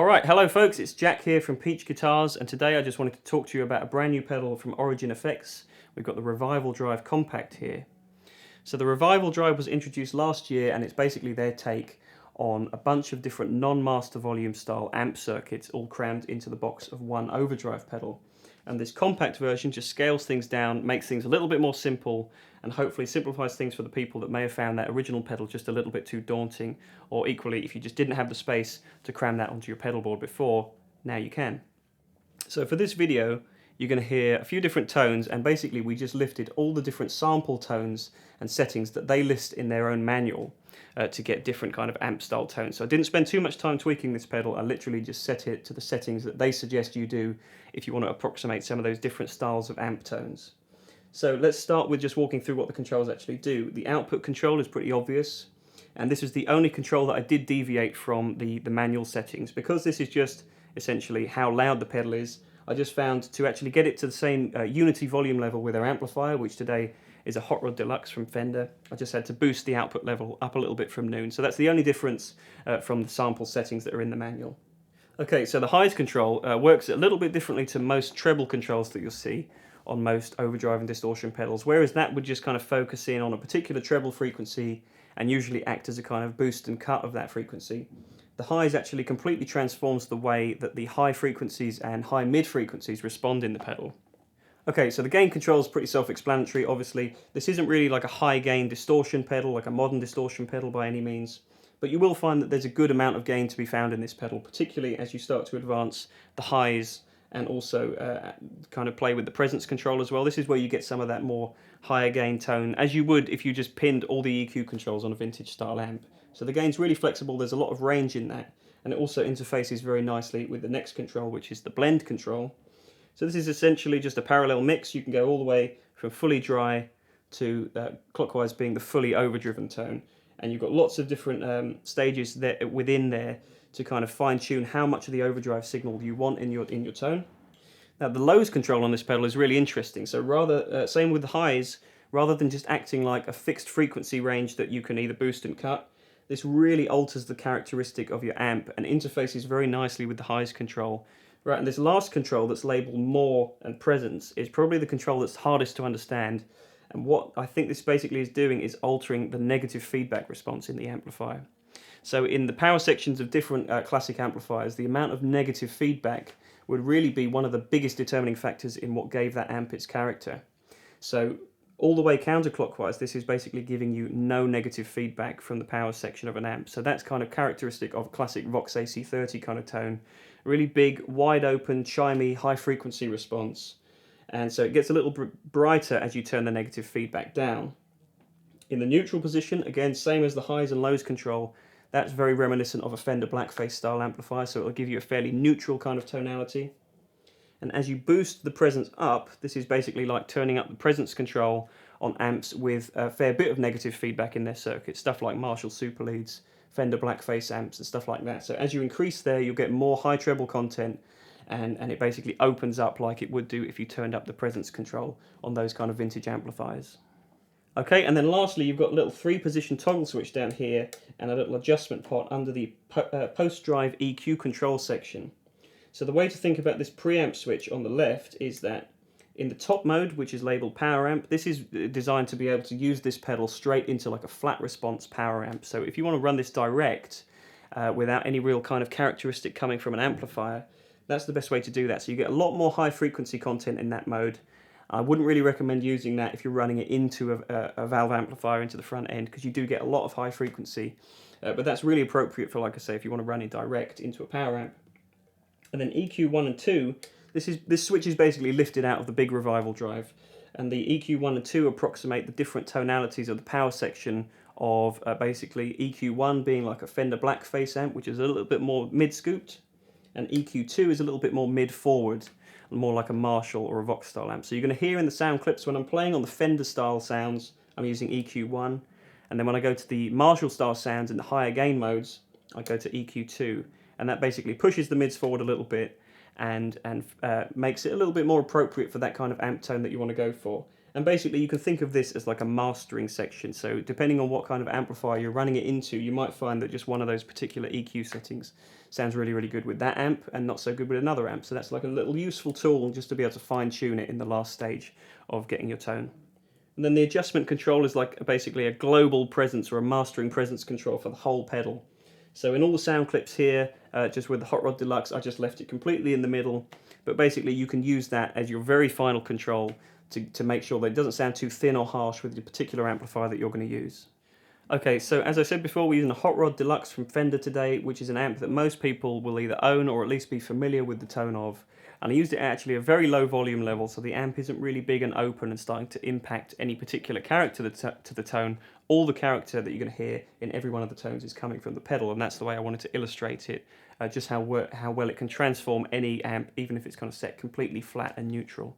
Alright, hello folks, it's Jack here from Peach Guitars, and today I just wanted to talk to you about a brand new pedal from Origin Effects. We've got the RevivalDRIVE Compact here. So the RevivalDRIVE was introduced last year, and it's basically their take on a bunch of different non-master volume style amp circuits all crammed into the box of one overdrive pedal. And this compact version just scales things down, makes things a little bit more simple, and hopefully simplifies things for the people that may have found that original pedal just a little bit too daunting, or equally, if you just didn't have the space to cram that onto your pedal board before, now you can. So for this video, you're going to hear a few different tones, and basically we just lifted all the different sample tones and settings that they list in their own manual to get different kind of amp style tones. So I didn't spend too much time tweaking this pedal. I literally just set it to the settings that they suggest you do if you want to approximate some of those different styles of amp tones. So let's start with just walking through what the controls actually do. The output control is pretty obvious, and this is the only control that I did deviate from the manual settings. Because this is just essentially how loud the pedal is, I just found to actually get it to the same unity volume level with our amplifier, which today is a Hot Rod Deluxe from Fender. I just had to boost the output level up a little bit from noon. So that's the only difference from the sample settings that are in the manual. Okay, so the highs control works a little bit differently to most treble controls that you'll see on most overdrive and distortion pedals, whereas that would just kind of focus in on a particular treble frequency and usually act as a kind of boost and cut of that frequency. The highs actually completely transforms the way that the high frequencies and high mid frequencies respond in the pedal. Okay, so the gain control is pretty self-explanatory, obviously. This isn't really like a high gain distortion pedal, like a modern distortion pedal by any means, but you will find that there's a good amount of gain to be found in this pedal, particularly as you start to advance the highs and also kind of play with the presence control as well. This is where you get some of that more higher gain tone, as you would if you just pinned all the EQ controls on a vintage style amp. So the gain's really flexible, there's a lot of range in that, and it also interfaces very nicely with the next control, which is the blend control. So this is essentially just a parallel mix. You can go all the way from fully dry to clockwise being the fully overdriven tone. And you've got lots of different stages there within there to kind of fine tune how much of the overdrive signal you want in your tone. Now the lows control on this pedal is really interesting. So rather, same with the highs, rather than just acting like a fixed frequency range that you can either boost and cut, this really alters the characteristic of your amp and interfaces very nicely with the highs control. Right, and this last control that's labelled more and presence is probably the control that's hardest to understand. And what I think this basically is doing is altering the negative feedback response in the amplifier. So in the power sections of different classic amplifiers, the amount of negative feedback would really be one of the biggest determining factors in what gave that amp its character. So all the way counterclockwise, this is basically giving you no negative feedback from the power section of an amp. So that's kind of characteristic of classic Vox AC30 kind of tone. Really big, wide open, chimey, high frequency response. And so it gets a little brighter as you turn the negative feedback down. In the neutral position, again, same as the highs and lows control, that's very reminiscent of a Fender BLACKFACE style amplifier, so it'll give you a fairly neutral kind of tonality. And as you boost the presence up, this is basically like turning up the presence control on amps with a fair bit of negative feedback in their circuit, stuff like Marshall Super Leads, Fender BLACKFACE amps and stuff like that. So as you increase there, you'll get more high treble content, and it basically opens up like it would do if you turned up the presence control on those kind of vintage amplifiers. Okay, and then lastly, you've got a little 3-position toggle switch down here and a little adjustment pot under the post-drive EQ control section. So the way to think about this preamp switch on the left is that in the top mode, which is labeled power amp, this is designed to be able to use this pedal straight into like a flat response power amp. So if you want to run this direct without any real kind of characteristic coming from an amplifier, that's the best way to do that. So you get a lot more high frequency content in that mode. I wouldn't really recommend using that if you're running it into a valve amplifier into the front end, because you do get a lot of high frequency. But that's really appropriate for, like I say, if you want to run it direct into a power amp. And then EQ 1 and 2, this switch is basically lifted out of the big RevivalDRIVE, and the EQ 1 and 2 approximate the different tonalities of the power section of basically EQ 1 being like a Fender BLACKFACE amp, which is a little bit more mid-scooped, and EQ 2 is a little bit more mid-forward, more like a Marshall or a Vox style amp. So you're going to hear in the sound clips when I'm playing on the Fender style sounds, I'm using EQ 1, and then when I go to the Marshall style sounds in the higher gain modes, I go to EQ 2. And that basically pushes the mids forward a little bit and makes it a little bit more appropriate for that kind of amp tone that you want to go for. And basically you can think of this as like a mastering section. So depending on what kind of amplifier you're running it into, you might find that just one of those particular EQ settings sounds really, really good with that amp and not so good with another amp. So that's like a little useful tool just to be able to fine tune it in the last stage of getting your tone. And then the adjustment control is like basically a global presence or a mastering presence control for the whole pedal. So in all the sound clips here, just with the Hot Rod Deluxe, I just left it completely in the middle. But basically you can use that as your very final control to make sure that it doesn't sound too thin or harsh with the particular amplifier that you're going to use. Okay, so as I said before, we're using a Hot Rod Deluxe from Fender today, which is an amp that most people will either own or at least be familiar with the tone of. And I used it at actually a very low volume level, so the amp isn't really big and open and starting to impact any particular character to the tone. All the character that you're going to hear in every one of the tones is coming from the pedal, and that's the way I wanted to illustrate it, just how well it can transform any amp, even if it's kind of set completely flat and neutral.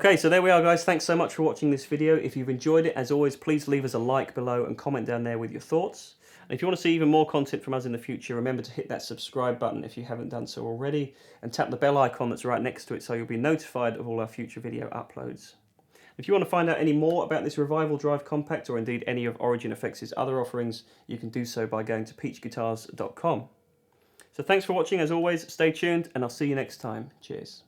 Okay, so there we are, guys. Thanks so much for watching this video. If you've enjoyed it, as always, please leave us a like below and comment down there with your thoughts. And if you want to see even more content from us in the future, remember to hit that subscribe button if you haven't done so already, and tap the bell icon that's right next to it so you'll be notified of all our future video uploads. If you want to find out any more about this RevivalDRIVE Compact, or indeed any of Origin Effects' other offerings, you can do so by going to peachguitars.com. So thanks for watching, as always, stay tuned, and I'll see you next time. Cheers.